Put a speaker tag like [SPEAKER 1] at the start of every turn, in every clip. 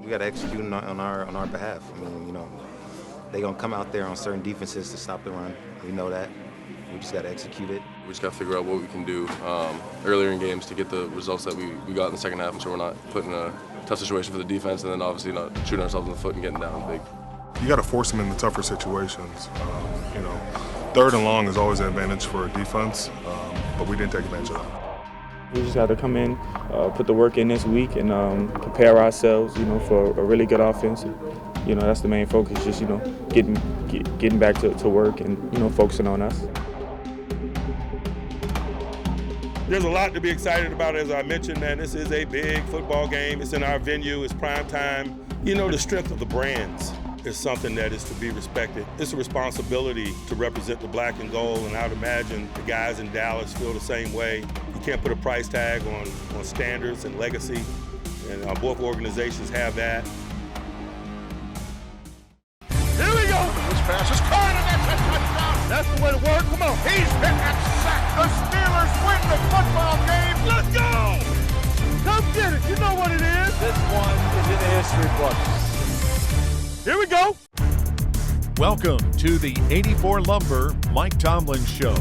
[SPEAKER 1] We got to execute on our behalf. I mean, they're going to come out there on certain defenses to stop the run. We know that. We just got to execute it.
[SPEAKER 2] We just got to figure out what we can do earlier in games to get the results that we got in the second half, and so we're not put in a tough situation for the defense, and then obviously not shooting ourselves in the foot and getting down big.
[SPEAKER 3] You got to force them into tougher situations. Third and long is always an advantage for a defense, but we didn't take advantage of it.
[SPEAKER 4] We just got to come in, put the work in this week, and prepare ourselves, for a really good offense. That's the main focus, just getting back to work and focusing on us.
[SPEAKER 5] There's a lot to be excited about, as I mentioned, man. This is a big football game. It's in our venue. It's prime time. The strength of the brands is something that is to be respected. It's a responsibility to represent the black and gold, and I would imagine the guys in Dallas feel the same way. You can't put a price tag on standards and legacy, and both organizations have that.
[SPEAKER 6] Here we go. This pass is caught, and that's a touchdown. That's the way to work. Come on. He's hit that sack. The Steelers win the football game. Let's go. Come get it. You know what it is.
[SPEAKER 7] This one is in the history books.
[SPEAKER 6] Here we go.
[SPEAKER 8] Welcome to the 84 Lumber Mike Tomlin Show.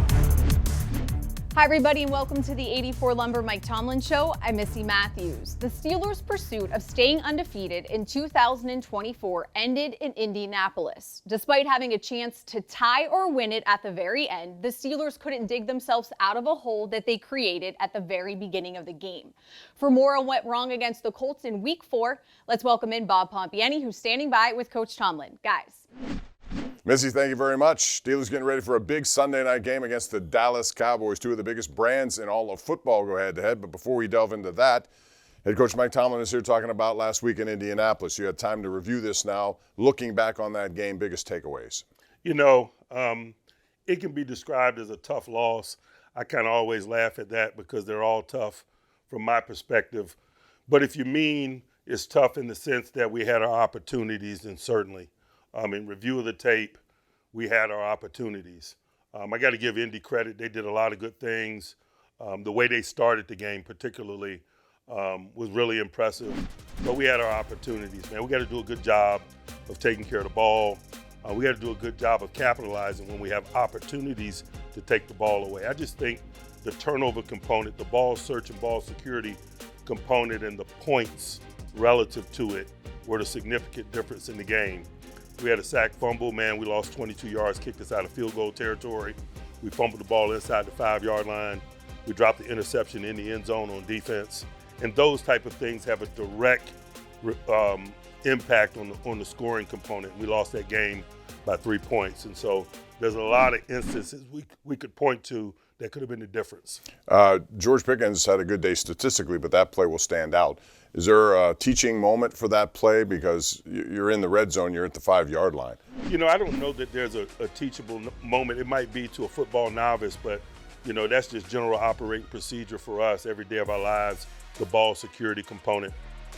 [SPEAKER 9] Hi, everybody, and welcome to the 84 Lumber Mike Tomlin Show. I'm Missy Matthews. The Steelers' pursuit of staying undefeated in 2024 ended in Indianapolis. Despite having a chance to tie or win it at the very end, the Steelers couldn't dig themselves out of a hole that they created at the very beginning of the game. For more on what went wrong against the Colts in Week 4, let's welcome in Bob Pompeani, who's standing by with Coach Tomlin. Guys.
[SPEAKER 10] Missy, thank you very much. Steelers getting ready for a big Sunday night game against the Dallas Cowboys, two of the biggest brands in all of football go head-to-head. But before we delve into that, head coach Mike Tomlin is here talking about last week in Indianapolis. You had time to review this now. Looking back on that game, biggest takeaways.
[SPEAKER 5] It can be described as a tough loss. I kind of always laugh at that because they're all tough from my perspective. But if you mean it's tough in the sense that we had our opportunities, then certainly. In review of the tape, we had our opportunities. I got to give Indy credit. They did a lot of good things. The way they started the game particularly was really impressive. But we had our opportunities, man. We got to do a good job of taking care of the ball. We got to do a good job of capitalizing when we have opportunities to take the ball away. I just think the turnover component, the ball search and ball security component, and the points relative to it were the significant difference in the game. We had a sack fumble, man. We lost 22 yards, kicked us out of field goal territory. We fumbled the ball inside the 5-yard line. We dropped the interception in the end zone on defense. And those type of things have a direct impact on the scoring component. We lost that game by 3 points. And so there's a lot of instances we could point to that could have been the difference.
[SPEAKER 10] George Pickens had a good day statistically, but that play will stand out. Is there a teaching moment for that play? Because you're in the red zone, you're at the 5-yard line.
[SPEAKER 5] I don't know that there's a teachable moment. It might be to a football novice, but, that's just general operating procedure for us every day of our lives, the ball security component.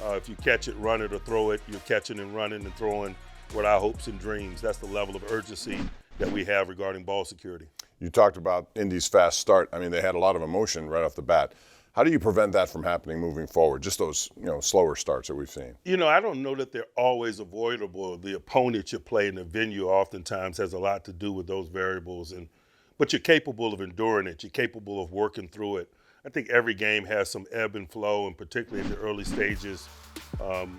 [SPEAKER 5] If you catch it, run it, or throw it, you're catching and running and throwing with our hopes and dreams. That's the level of urgency that we have regarding ball security.
[SPEAKER 10] You talked about Indy's fast start. I mean, they had a lot of emotion right off the bat. How do you prevent that from happening moving forward? Just those, slower starts that we've seen.
[SPEAKER 5] I don't know that they're always avoidable. The opponent you play in the venue oftentimes has a lot to do with those variables, but you're capable of enduring it. You're capable of working through it. I think every game has some ebb and flow, and particularly in the early stages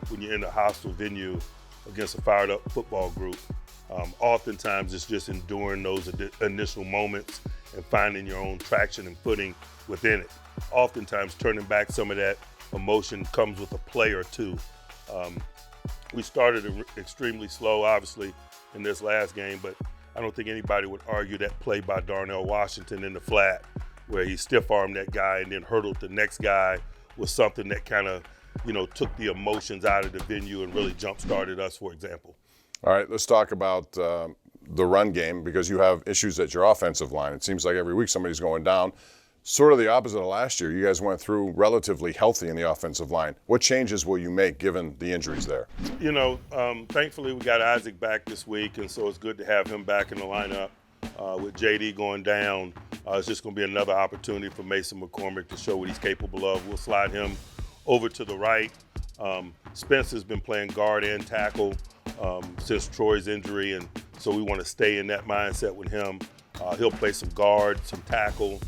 [SPEAKER 5] when you're in a hostile venue against a fired-up football group. Oftentimes it's just enduring those initial moments and finding your own traction and footing within it. Oftentimes turning back some of that emotion comes with a play or two. We started extremely slow, obviously, in this last game, but I don't think anybody would argue that play by Darnell Washington in the flat where he stiff-armed that guy and then hurdled the next guy was something that kind of, took the emotions out of the venue and really jump-started us, for example.
[SPEAKER 10] All right, let's talk about the run game because you have issues at your offensive line. It seems like every week somebody's going down. Sort of the opposite of last year. You guys went through relatively healthy in the offensive line. What changes will you make given the injuries there?
[SPEAKER 5] Thankfully we got Isaac back this week, and so it's good to have him back in the lineup. With JD going down, it's just going to be another opportunity for Mason McCormick to show what he's capable of. We'll slide him over to the right. Spencer's been playing guard and tackle since Troy's injury, and so we want to stay in that mindset with him. He'll play some guard, some tackle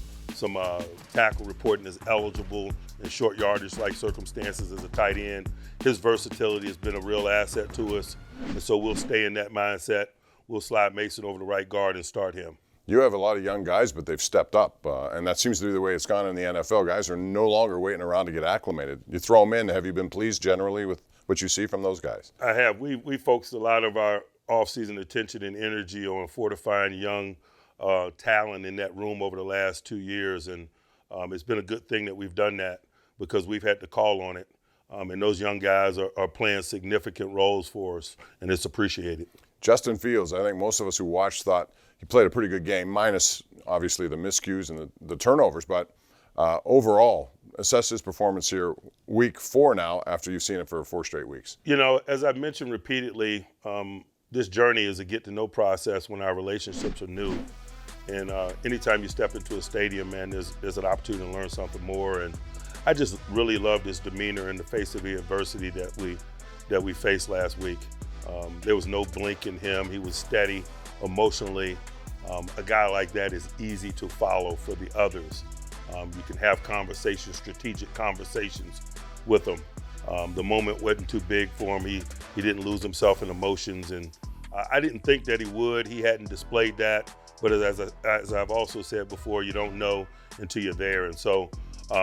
[SPEAKER 5] reporting as eligible in short yardage-like circumstances as a tight end. His versatility has been a real asset to us, and so we'll stay in that mindset. We'll slide Mason over to right guard and start him.
[SPEAKER 10] You have a lot of young guys, but they've stepped up, and that seems to be the way it's gone in the NFL. Guys are no longer waiting around to get acclimated. You throw them in. Have you been pleased generally with what you see from those guys?
[SPEAKER 5] I have. We focused a lot of our offseason attention and energy on fortifying young talent in that room over the last 2 years, and it's been a good thing that we've done that because we've had to call on it, and those young guys are playing significant roles for us, and it's appreciated.
[SPEAKER 10] Justin Fields, I think most of us who watched thought he played a pretty good game, minus obviously the miscues and the turnovers, but overall, assess his performance here week 4 now after you've seen it for 4 straight weeks.
[SPEAKER 5] You know, as I've mentioned repeatedly, this journey is a get-to-know process when our relationships are new. And anytime you step into a stadium, man, there's an opportunity to learn something more. And I just really loved his demeanor in the face of the adversity that we faced last week. There was no blink in him. He was steady emotionally. A guy like that is easy to follow for the others. You can have conversations, strategic conversations with him. The moment wasn't too big for him. He didn't lose himself in emotions, and I didn't think that he would. He hadn't displayed that, but as I've also said before, you don't know until you're there. And so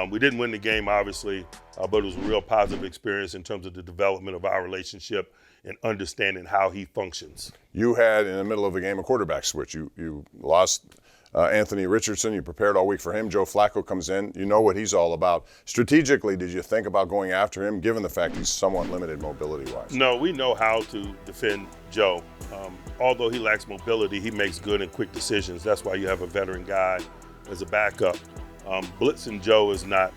[SPEAKER 5] we didn't win the game, obviously, but it was a real positive experience in terms of the development of our relationship and understanding how he functions.
[SPEAKER 10] You had, in the middle of the game, a quarterback switch. You lost Anthony Richardson. You prepared all week for him. Joe Flacco comes in. You know what he's all about. Strategically, did you think about going after him, given the fact he's somewhat limited mobility-wise?
[SPEAKER 5] No, we know how to defend Joe. Although he lacks mobility, he makes good and quick decisions. That's why you have a veteran guy as a backup. Blitzing Joe is not,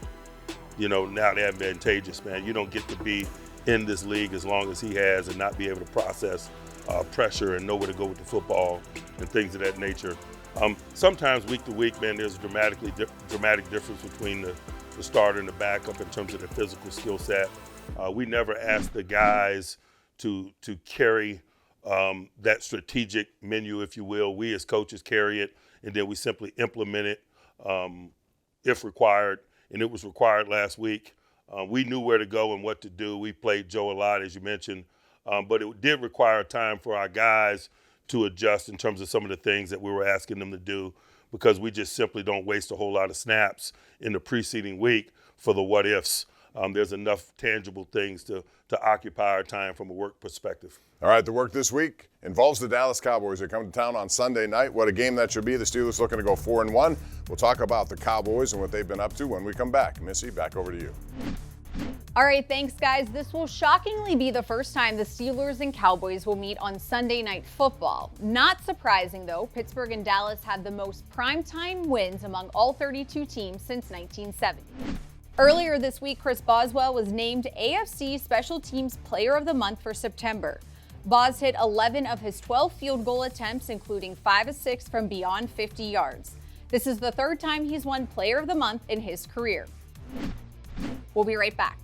[SPEAKER 5] not advantageous, man. You don't get to be in this league as long as he has and not be able to process pressure and know where to go with the football and things of that nature. Sometimes week to week, man, there's a dramatic difference between the starter and the backup in terms of the physical skill set. We never ask the guys to carry that strategic menu, if you will. We as coaches carry it, and then we simply implement it if required, and it was required last week. We knew where to go and what to do. We played Joe a lot, as you mentioned, but it did require time for our guys to adjust in terms of some of the things that we were asking them to do, because we just simply don't waste a whole lot of snaps in the preceding week for the what-ifs. There's enough tangible things to occupy our time from a work perspective.
[SPEAKER 10] All right, the work this week involves the Dallas Cowboys. They come to town on Sunday night. What a game that should be. The Steelers looking to go 4-1. We'll talk about the Cowboys and what they've been up to when we come back. Missy, back over to you.
[SPEAKER 9] All right, thanks, guys. This will shockingly be the first time the Steelers and Cowboys will meet on Sunday Night Football. Not surprising, though. Pittsburgh and Dallas had the most primetime wins among all 32 teams since 1970. Earlier this week, Chris Boswell was named AFC Special Teams Player of the Month for September. Bos hit 11 of his 12 field goal attempts, including 5 of 6 from beyond 50 yards. This is the 3rd time he's won Player of the Month in his career. We'll be right back.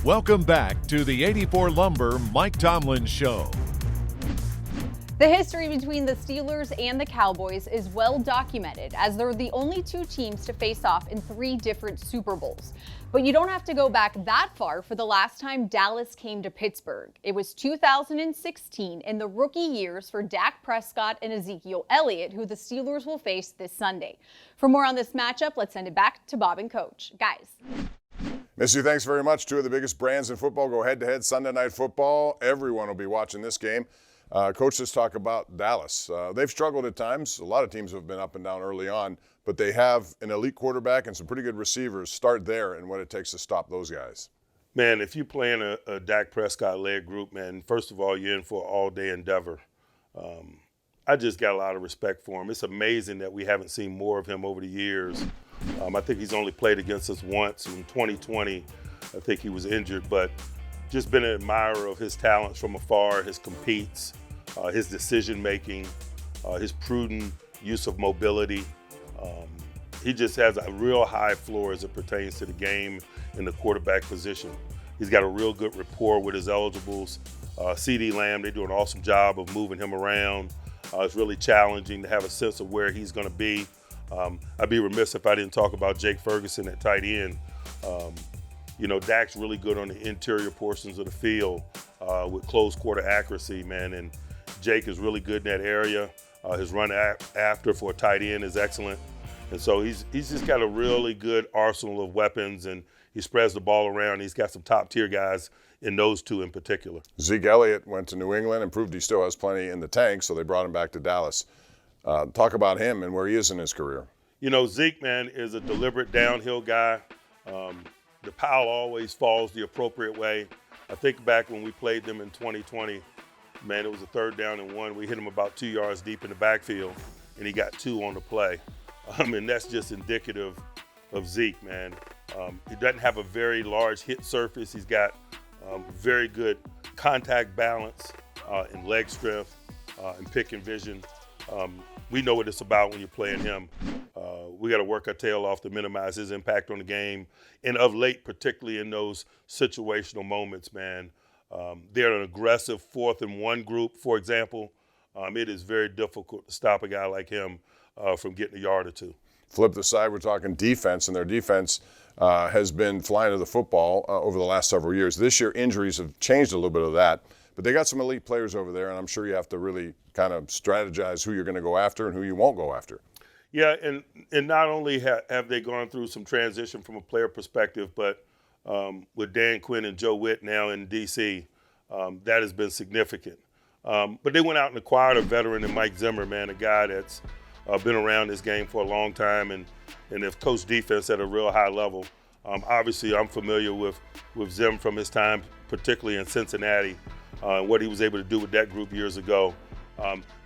[SPEAKER 8] Welcome back to the 84 Lumber Mike Tomlin Show.
[SPEAKER 9] The history between the Steelers and the Cowboys is well documented, as they're the only 2 teams to face off in 3 different Super Bowls. But you don't have to go back that far for the last time Dallas came to Pittsburgh. It was 2016 in the rookie years for Dak Prescott and Ezekiel Elliott, who the Steelers will face this Sunday. For more on this matchup, let's send it back to Bob and Coach. Guys.
[SPEAKER 10] Missy, thanks very much. 2 of the biggest brands in football go head-to-head Sunday Night Football. Everyone will be watching this game. Coach, let's talk about Dallas. They've struggled at times. A lot of teams have been up and down early on, but they have an elite quarterback and some pretty good receivers. Start there and what it takes to stop those guys.
[SPEAKER 5] Man, if you're playing a Dak Prescott-led group, man, first of all, you're in for an all-day endeavor. I just got a lot of respect for him. It's amazing that we haven't seen more of him over the years. I think he's only played against us once in 2020. I think he was injured, but just been an admirer of his talents from afar, his competes, his decision-making, his prudent use of mobility. he just has a real high floor as it pertains to the game and the quarterback position. He's got a real good rapport with his eligibles. CeeDee Lamb, they do an awesome job of moving him around. It's really challenging to have a sense of where he's going to be. I'd be remiss if I didn't talk about Jake Ferguson at tight end. Dak's really good on the interior portions of the field with close quarter accuracy, man. And Jake is really good in that area. His run after for a tight end is excellent. And so he's just got a really good arsenal of weapons, and he spreads the ball around. He's got some top-tier guys in those two in particular.
[SPEAKER 10] Zeke Elliott went to New England and proved he still has plenty in the tank, so they brought him back to Dallas. Talk about him and where he is in his career.
[SPEAKER 5] Zeke, man, is a deliberate downhill guy. The pile always falls the appropriate way. I think back when we played them in 2020, man, it was a 3rd down and 1. We hit him about 2 yards deep in the backfield, and he got 2 on the play. And that's just indicative of Zeke, man. He doesn't have a very large hit surface. He's got very good contact balance and leg strength and pick and vision. We know what it's about when you're playing him. We got to work our tail off to minimize his impact on the game. And of late, particularly in those situational moments, man, they're an aggressive 4th and 1 group, for example. It is very difficult to stop a guy like him from getting a yard or 2.
[SPEAKER 10] Flip the side, we're talking defense, and their defense has been flying to the football over the last several years. This year, injuries have changed a little bit of that, but they got some elite players over there, and I'm sure you have to really kind of strategize who you're going to go after and who you won't go after.
[SPEAKER 5] Yeah, and not only have they gone through some transition from a player perspective, but with Dan Quinn and Joe Witt now in D.C., that has been significant. But they went out and acquired a veteran in Mike Zimmer, man, a guy that's been around this game for a long time and have coached defense at a real high level. Obviously, I'm familiar with Zim from his time, particularly in Cincinnati, what he was able to do with that group years ago.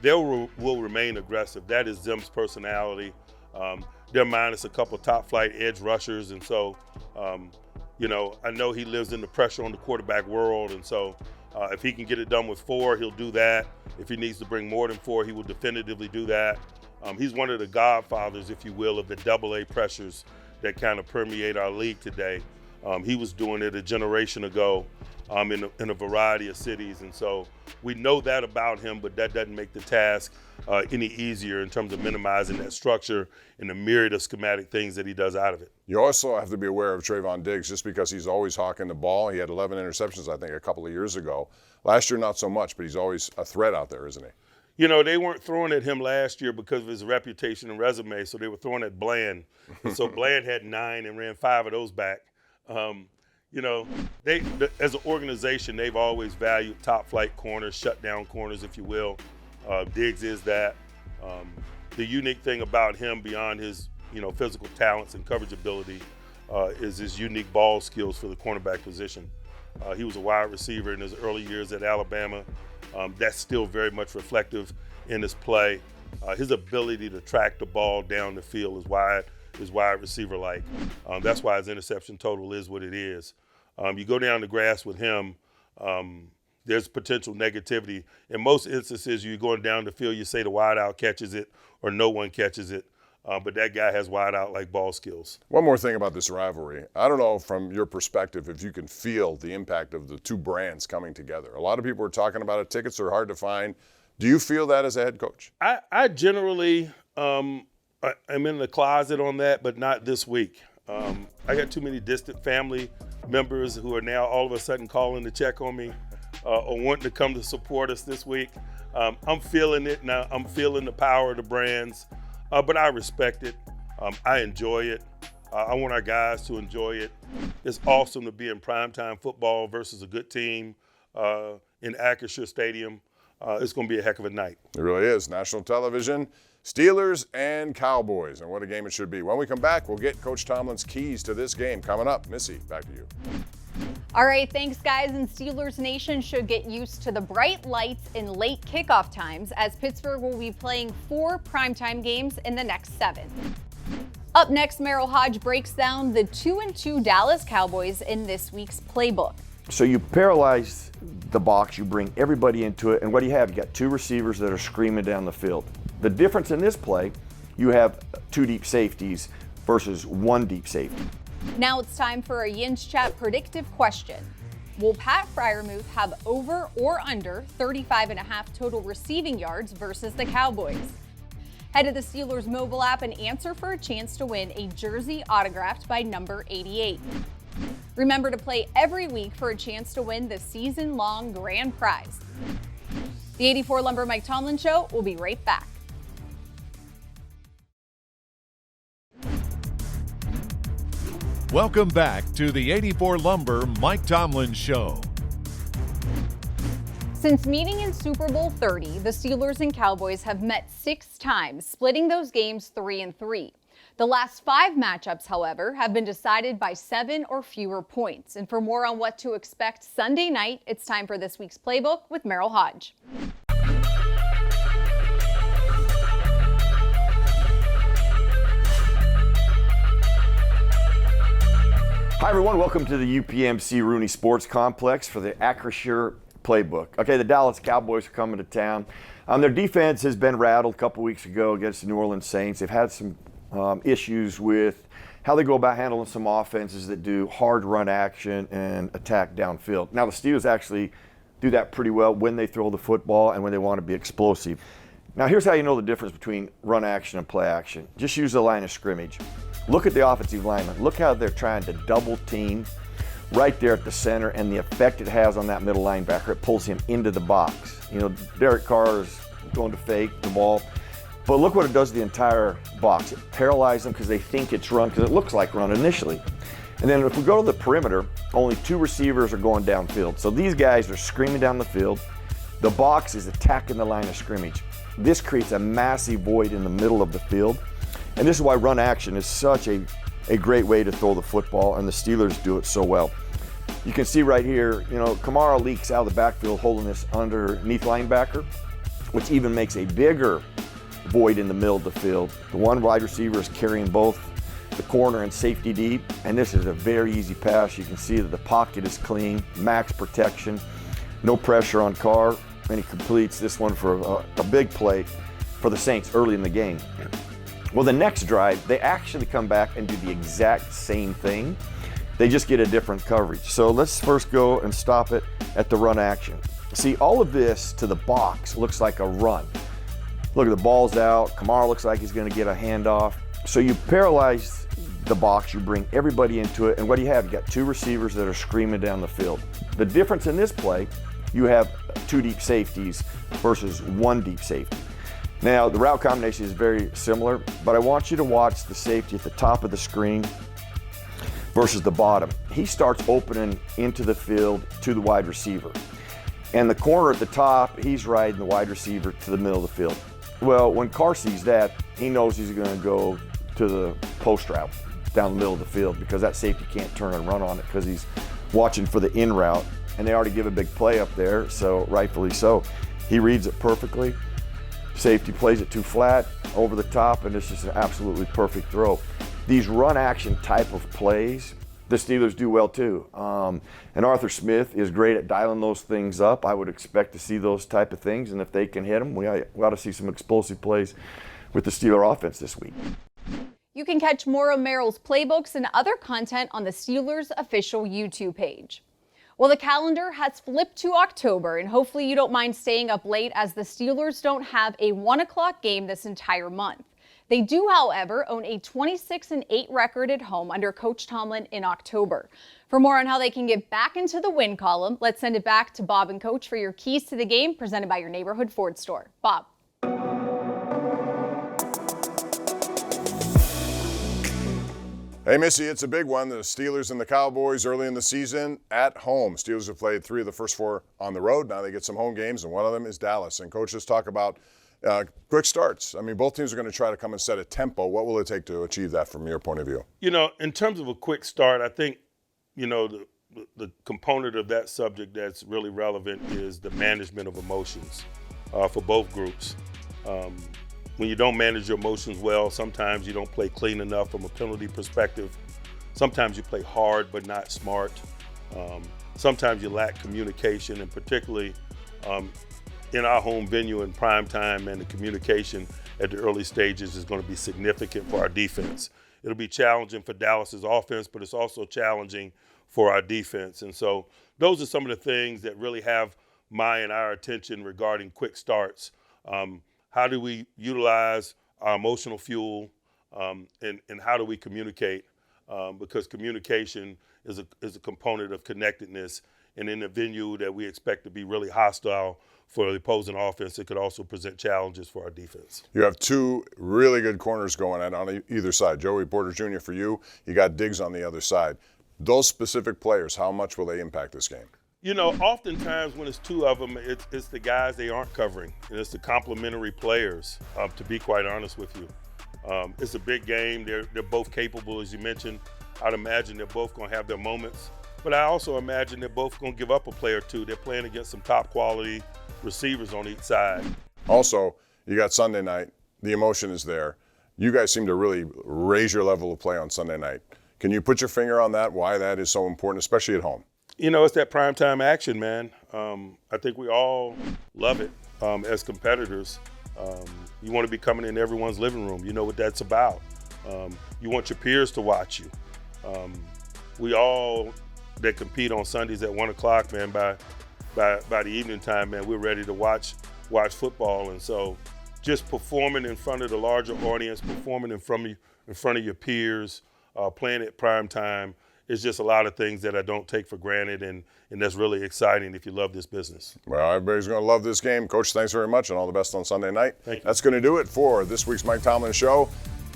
[SPEAKER 5] They will remain aggressive. That is Zim's personality. They're minus a couple top-flight edge rushers, and so, I know he lives in the pressure on the quarterback world, and so if he can get it done with 4, he'll do that. If he needs to bring more than 4, he will definitively do that. He's one of the godfathers, if you will, of the AA pressures that kind of permeate our league today. He was doing it a generation ago in a variety of cities, and so we know that about him, but that doesn't make the task any easier in terms of minimizing that structure and the myriad of schematic things that he does out of it.
[SPEAKER 10] You also have to be aware of Trayvon Diggs just because he's always hawking the ball. He had 11 interceptions, I think, a couple of years ago. Last year, not so much, but he's always a threat out there, isn't he?
[SPEAKER 5] They weren't throwing at him last year because of his reputation and resume, so they were throwing at Bland. And so Bland had 9 and ran 5 of those back. They as an organization, they've always valued top-flight corners, shutdown corners, if you will. Diggs is that. The unique thing about him, beyond his physical talents and coverage ability, is his unique ball skills for the cornerback position. He was a wide receiver in his early years at Alabama. That's still very much reflective in his play. His ability to track the ball down the field is wide receiver-like. That's why his interception total is what it is. You go down the grass with him, there's potential negativity. In most instances, you're going down the field, you say the wideout catches it or no one catches it. But that guy has wideout-like ball skills.
[SPEAKER 10] One more thing about this rivalry. I don't know from your perspective if you can feel the impact of the two brands coming together. A lot of people are talking about it. Tickets are hard to find. Do you feel that as a head coach?
[SPEAKER 5] I generally am in the closet on that, but not this week. I got too many distant family members who are now all of a sudden calling to check on me or wanting to come to support us this week. I'm feeling it now. I'm feeling the power of the brands. But I respect it. I enjoy it. I want our guys to enjoy it. It's awesome to be in primetime football versus a good team in Acrisure Stadium. It's going to be a heck of a night.
[SPEAKER 10] It really is. National television, Steelers and Cowboys, and what a game it should be. When we come back, we'll get Coach Tomlin's keys to this game coming up. Missy, back to you.
[SPEAKER 9] All right, thanks, guys. And Steelers Nation should get used to the bright lights and late kickoff times as Pittsburgh will be playing 4 primetime games in the next 7. Up next, Merrill Hodge breaks down the 2-2 Dallas Cowboys in this week's playbook.
[SPEAKER 11] So you paralyze the box, you bring everybody into it, and what do you have? You got 2 receivers that are screaming down the field. The difference in this play, you have 2 deep safeties versus 1 deep safety.
[SPEAKER 9] Now it's time for a Yinz Chat predictive question. Will Pat Freiermuth have over or under 35.5 total receiving yards versus the Cowboys? Head to the Steelers mobile app and answer for a chance to win a jersey autographed by number 88. Remember to play every week for a chance to win the season-long grand prize. The 84 Lumber Mike Tomlin Show will be right back.
[SPEAKER 8] Welcome back to the 84 Lumber Mike Tomlin Show.
[SPEAKER 9] Since meeting in Super Bowl 30, the Steelers and Cowboys have met 6 times, splitting those games 3-3. The last 5 matchups, however, have been decided by 7 or fewer points. And for more on what to expect Sunday night, it's time for this week's Playbook with Merrill Hodge.
[SPEAKER 11] Hi everyone, welcome to the UPMC Rooney Sports Complex for the Acrisure Playbook. Okay, the Dallas Cowboys are coming to town. Their defense has been rattled a couple weeks ago against the New Orleans Saints. They've had some issues with how they go about handling some offenses that do hard run action and attack downfield. Now the Steelers actually do that pretty well when they throw the football and when they want to be explosive. Now here's how you know the difference between run action and play action. Just use the line of scrimmage. Look at the offensive lineman. Look how they're trying to double team right there at the center and the effect it has on that middle linebacker. It pulls him into the box. You know, Derek Carr is going to fake the ball. But look what it does to the entire box. It paralyzes them because they think it's run, because it looks like run initially. And then if we go to the perimeter, only 2 receivers are going downfield. So these guys are screaming down the field. The box is attacking the line of scrimmage. This creates a massive void in the middle of the field. And this is why run action is such a great way to throw the football, and the Steelers do it so well. You can see right here, you know, Kamara leaks out of the backfield holding this underneath linebacker, which even makes a bigger void in the middle of the field. The one wide receiver is carrying both the corner and safety deep, and this is a very easy pass. You can see that the pocket is clean, max protection, no pressure on Carr, and he completes this one for a big play for the Saints early in the game. Well, the next drive, they actually come back and do the exact same thing. They just get a different coverage. So let's first go and stop it at the run action. See, all of this to the box looks like a run. Look, the ball's out. Kamara looks like he's going to get a handoff. So you paralyze the box, you bring everybody into it, and what do you have? You got 2 receivers that are screaming down the field. The difference in this play, you have 2 deep safeties versus 1 deep safety. Now, the route combination is very similar, but I want you to watch the safety at the top of the screen versus the bottom. He starts opening into the field to the wide receiver. And the corner at the top, he's riding the wide receiver to the middle of the field. Well, when Carr sees that, he knows he's going to go to the post route down the middle of the field, because that safety can't turn and run on it because he's watching for the in route. And they already give a big play up there, so rightfully so. He reads it perfectly. Safety plays it too flat, over the top, and it's just an absolutely perfect throw. These run action type of plays, the Steelers do well too. And Arthur Smith is great at dialing those things up. I would expect to see those type of things, and if they can hit them, we ought to see some explosive plays with the Steeler offense this week.
[SPEAKER 9] You can catch more of Merrill's playbooks and other content on the Steelers official YouTube page. Well, the calendar has flipped to October, and hopefully you don't mind staying up late, as the Steelers don't have a 1 o'clock game this entire month. They do, however, own a 26-8 record at home under Coach Tomlin in October. For more on how they can get back into the win column, let's send it back to Bob and Coach for your keys to the game, presented by your neighborhood Ford store. Bob.
[SPEAKER 10] Hey, Missy, it's a big one. The Steelers and the Cowboys early in the season at home. Steelers have played 3 of the first 4 on the road. Now they get some home games, and one of them is Dallas. And coaches talk about quick starts. I mean, both teams are going to try to come and set a tempo. What will it take to achieve that from your point of view?
[SPEAKER 5] You know, in terms of a quick start, I think, you know, the component of that subject that's really relevant is the management of emotions for both groups. When you don't manage your emotions well, sometimes you don't play clean enough from a penalty perspective. Sometimes you play hard but not smart. Sometimes you lack communication, and particularly in our home venue in prime time, and the communication at the early stages is going to be significant for our defense. it'll be challenging for Dallas's offense, but it's also challenging for our defense. And so those are some of the things that really have my and our attention regarding quick starts. How do we utilize our emotional fuel, and how do we communicate? Because communication is a component of connectedness, and in a venue that we expect to be really hostile for the opposing offense, it could also present challenges for our defense.
[SPEAKER 10] You have two really good corners going on either side. Joey Porter Jr. for you. You got Diggs on the other side. Those specific players, how much will they impact this game?
[SPEAKER 5] You know, oftentimes when it's two of them, it's the guys they aren't covering. And it's the complementary players, to be quite honest with you. It's a big game. They're both capable, as you mentioned. I'd imagine they're both going to have their moments. But I also imagine they're both going to give up a play or two. They're playing against some top quality receivers on each side.
[SPEAKER 10] Also, you got Sunday night. The emotion is there. You guys seem to really raise your level of play on Sunday night. Can you put your finger on that, why that is so important, especially at home?
[SPEAKER 5] You know, it's that primetime action, man. I think we all love it as competitors. You want to be coming in everyone's living room. You know what that's about. You want your peers to watch you. We all that compete on Sundays at 1 o'clock, man, by the evening time, man, we're ready to watch football. And so just performing in front of the larger audience, performing in front of your peers, playing at prime time, is just a lot of things that I don't take for granted, and that's really exciting if you love this business.
[SPEAKER 10] Well, everybody's going to love this game. Coach, thanks very much, and all the best on Sunday night.
[SPEAKER 5] Thank you.
[SPEAKER 10] That's going to do it for this week's Mike Tomlin Show.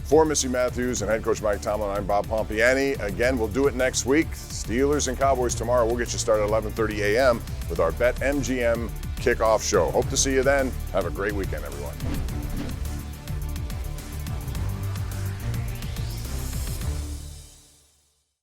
[SPEAKER 10] For Missy Matthews and head coach Mike Tomlin, I'm Bob Pompeani. Again, we'll do it next week. Steelers and Cowboys tomorrow. We'll get you started at 11:30 a.m. with our BetMGM kickoff show. Hope to see you then. Have a great weekend, everyone.